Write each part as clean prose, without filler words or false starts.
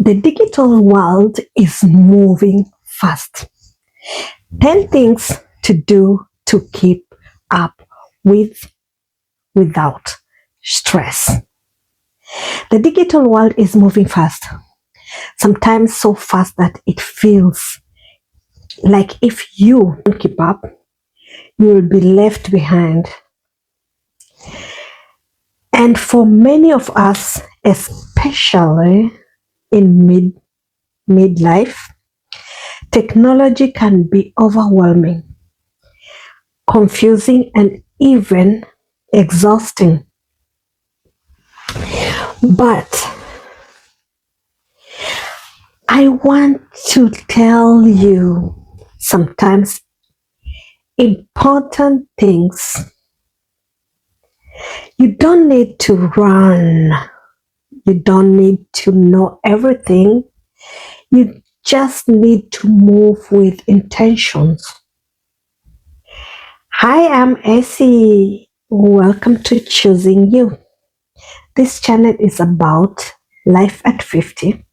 The digital world is moving fast. 10 things to do to keep up with without stress. The digital world is moving fast, sometimes so fast that it feels like if you don't keep up, you will be left behind. And for many of us, especially in midlife, technology can be overwhelming, confusing, and even exhausting. But I want to tell you sometimes important things. You don't need to run. You don't need to know everything. You just need to move with intentions. Hi, I'm Essie. Welcome to Choosing You. This channel is about life at 50,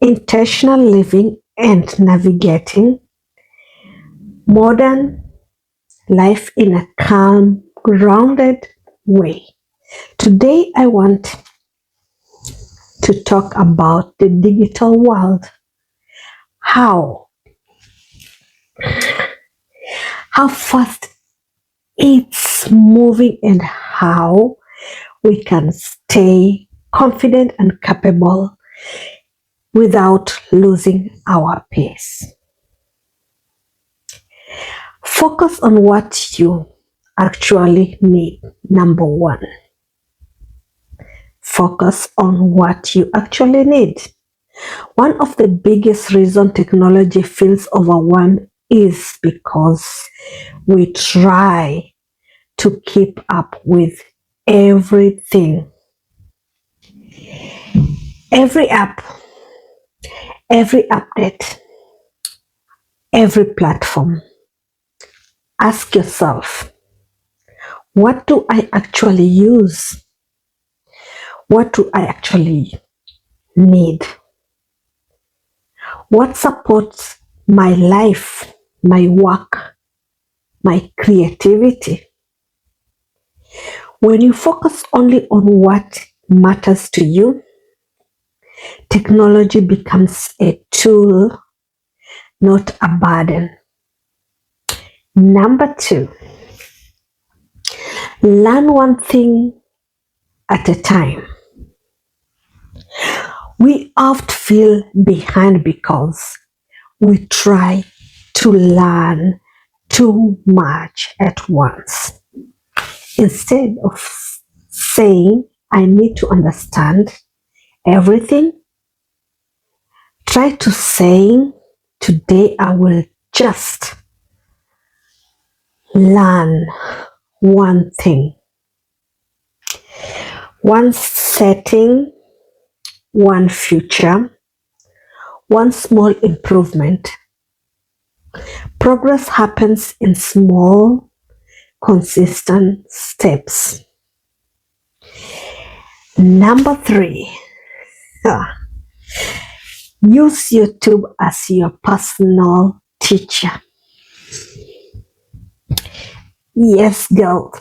intentional living, and navigating modern life in a calm, grounded way. Today, I want to talk about the digital world. How fast it's moving and how we can stay confident and capable without losing our pace. Focus on what you actually need. Number one, focus on what you actually need. One of the biggest reasons technology feels overwhelmed is because we try to keep up with everything. Every app, every update, every platform. Ask yourself, what do I actually use? What do I actually need? What supports my life, my work, my creativity? When you focus only on what matters to you, technology becomes a tool, not a burden. Number two, learn one thing at a time. We often feel behind because we try to learn too much at once. Instead of saying, I need to understand everything, try to say, today I will just learn one thing. One setting, one future, one small improvement. Progress happens in small, consistent steps. Number three, use YouTube as your personal teacher. Yes, girl.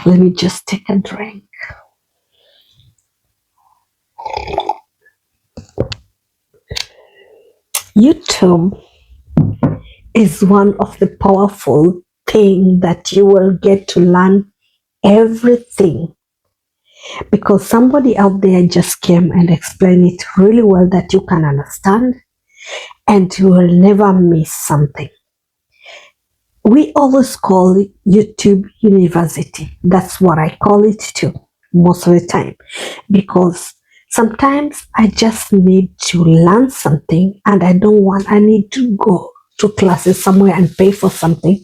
Let me just take a drink. YouTube is one of the powerful things that you will get to learn everything, because somebody out there just came and explained it really well that you can understand and you will never miss something. We always call it YouTube University. That's what I call it too, most of the time, because sometimes I just need to learn something and I need to go to classes somewhere and pay for something.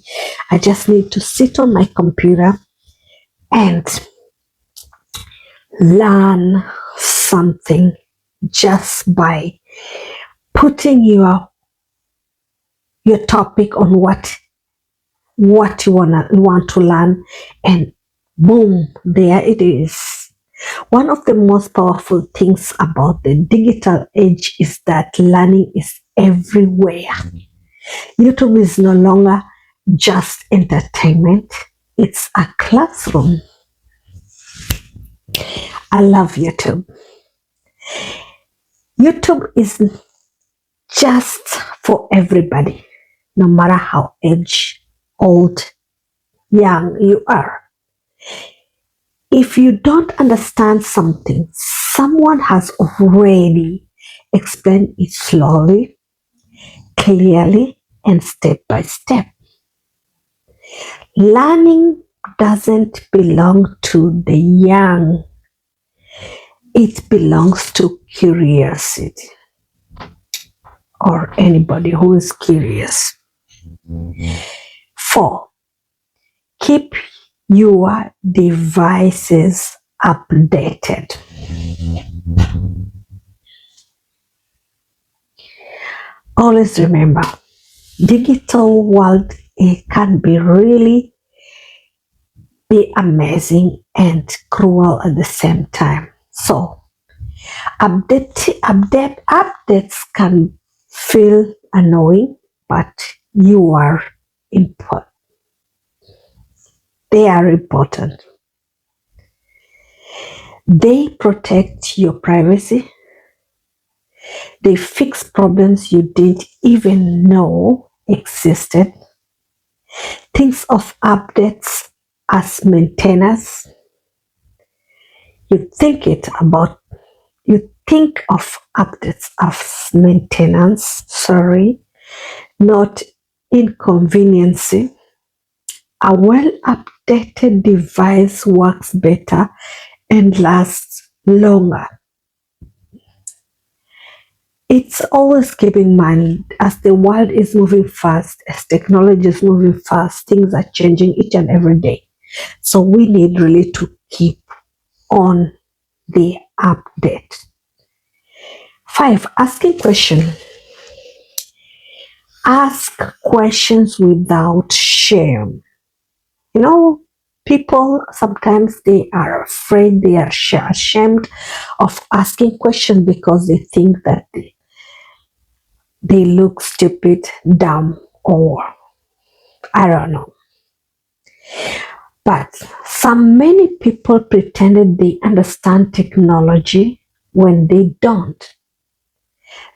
I just need to sit on my computer and learn something just by putting your topic on what you want to learn, and boom, there it is. One of the most powerful things about the digital age is that learning is everywhere. YouTube is no longer just entertainment, it's a classroom. I love YouTube. YouTube is just for everybody, no matter how age, old, young you are. If you don't understand something, someone has already explained it slowly, clearly, and step by step. Learning doesn't belong to the young, it belongs to curiosity or anybody who is curious. 4. Keep your devices updated. Always remember, digital world, it can be amazing and cruel at the same time. So updates can feel annoying, but you are important. They are important. They protect your privacy. They fix problems you didn't even know existed. Think of updates as maintenance. You think it about you think of updates as maintenance, not inconvenience. A well updated device works better and lasts longer. It's always keep in mind as the world is moving fast, as technology is moving fast, things are changing each and every day. So we need really to keep on the update. 5. Asking questions. Ask questions without shame. You know, people sometimes they are afraid, they are ashamed of asking questions because they think that they look stupid, dumb, or I don't know. But many people pretended they understand technology when they don't.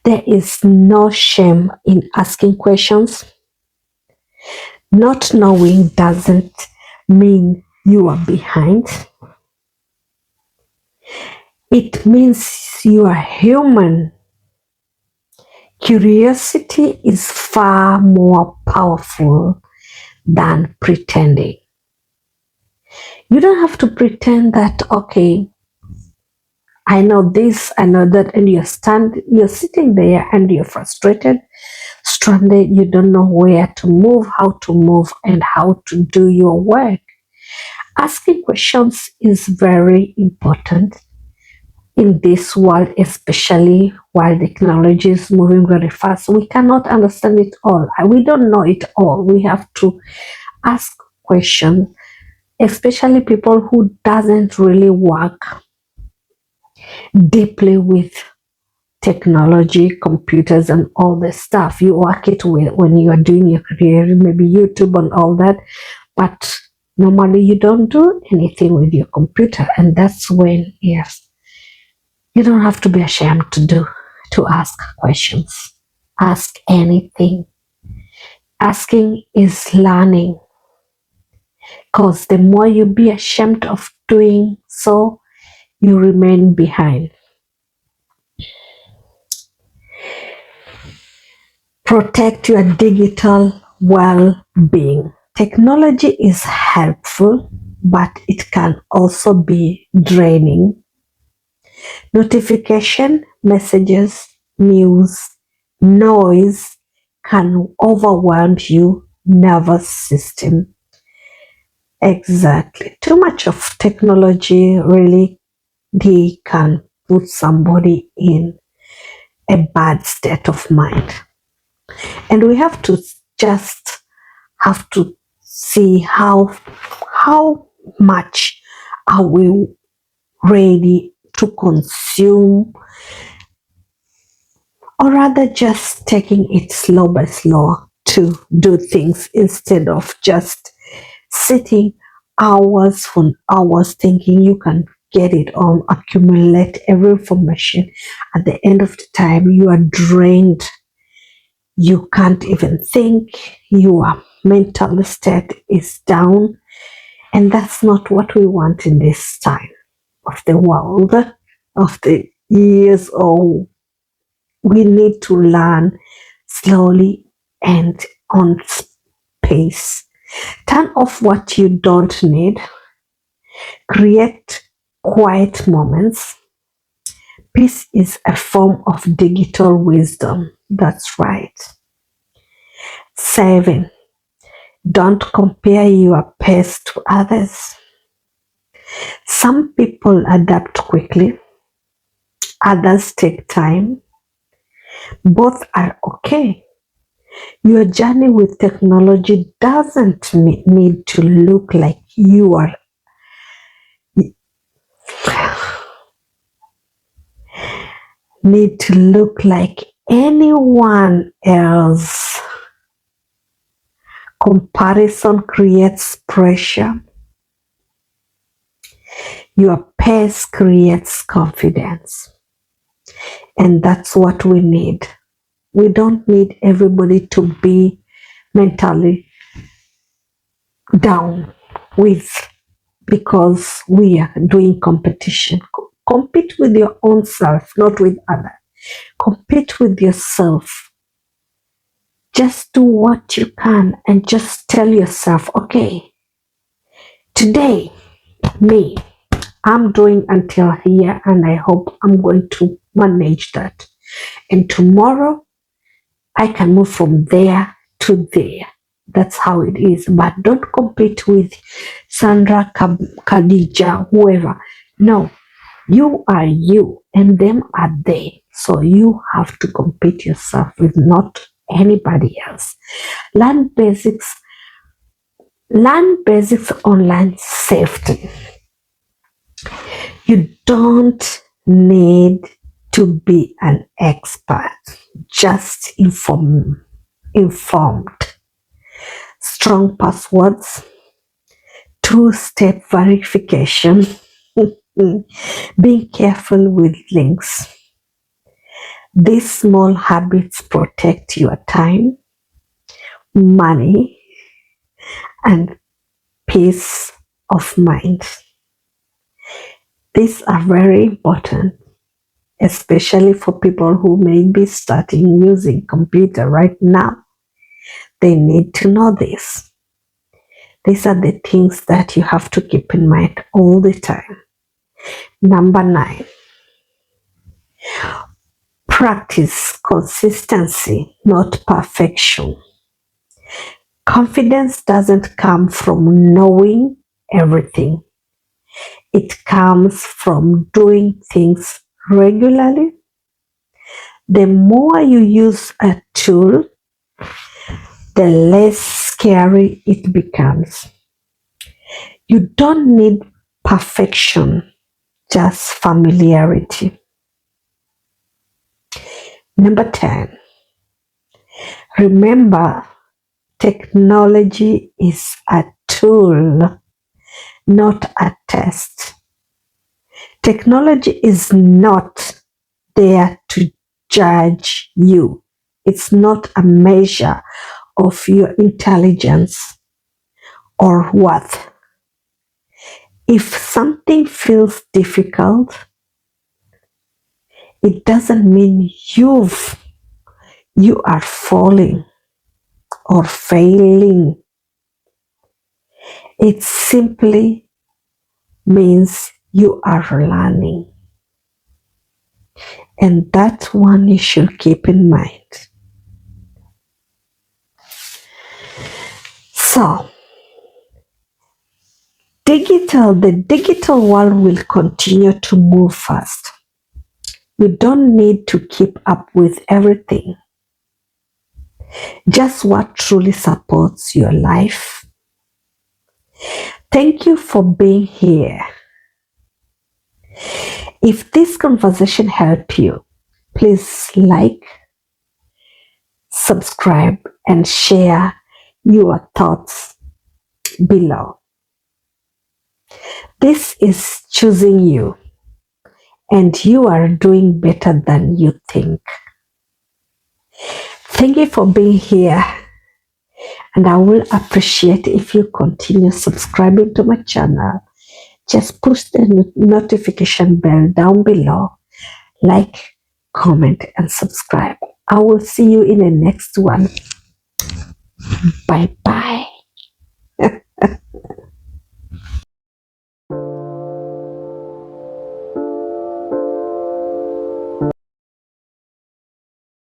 There is no shame in asking questions. Not knowing doesn't mean you are behind. It means you are human. Curiosity is far more powerful than pretending. You don't have to pretend that, okay, I know this, I know that, and you're sitting there and you're frustrated, stranded, you don't know where to move, how to move, and how to do your work. Asking questions is very important in this world, especially while technology is moving very fast. We cannot understand it all. We don't know it all. We have to ask questions, especially people who doesn't really work deeply with technology, computers, and all this stuff. You work it with when you are doing your career, maybe YouTube and all that, but normally you don't do anything with your computer, and that's when, yes, you don't have to be ashamed to ask questions. Ask anything. Asking is learning, because the more you be ashamed of doing so, you remain behind. Protect your digital well-being. Technology is helpful, but it can also be draining. Notification, messages, news, noise can overwhelm your nervous system. Exactly. Too much of technology really they can put somebody in a bad state of mind. And we have to just have to see how much are we ready to consume, or rather just taking it slow by slow to do things instead of just sitting hours for hours thinking you can get it on, accumulate every information. At the end of the time, you are drained. You can't even think. Your mental state is down. And that's not what we want in this time of the world, of the years. Oh, we need to learn slowly and on pace. Turn off what you don't need. Create quiet moments. Peace is a form of digital wisdom. That's right. 7. Don't compare your pace to others. Some people adapt quickly, others take time. Both are okay. Your journey with technology doesn't need to look like you are need to look like anyone else. Comparison creates pressure. Your pace creates confidence. And that's what we need. We don't need everybody to be mentally down with because we are doing competition. Compete with your own self, not with others. Compete with yourself. Just do what you can and just tell yourself, okay, today, me, I'm doing until here and I hope I'm going to manage that. And tomorrow, I can move from there to there. That's how it is. But don't compete with Sandra, Khadija, whoever. No, you are you and them are they. So you have to compete yourself with not anybody else. Learn basics. Learn basics online safety. You don't need to be an expert. Just informed. Strong passwords, two-step verification, being careful with links. These small habits protect your time, money, and peace of mind. These are very important, especially for people who may be starting using computer right now. They need to know this. These are the things that you have to keep in mind all the time. Number 9, practice consistency, not perfection. Confidence doesn't come from knowing everything. It comes from doing things regularly. The more you use a tool, the less scary it becomes. You don't need perfection, just familiarity. Number 10, remember technology is a tool, not a test. Technology is not there to judge you. It's not a measure of your intelligence or worth. If something feels difficult, it doesn't mean you are falling or failing. It simply means you are learning. And that one you should keep in mind. So, the digital world will continue to move fast. You don't need to keep up with everything. Just what truly supports your life. Thank you for being here. If this conversation helped you, please like, subscribe, and share your thoughts below. This is choosing you, and you are doing better than you think. Thank you for being here, and I will appreciate if you continue subscribing to my channel. Just push the notification bell down below, like, comment, and subscribe. I will see you in the next one. Bye bye.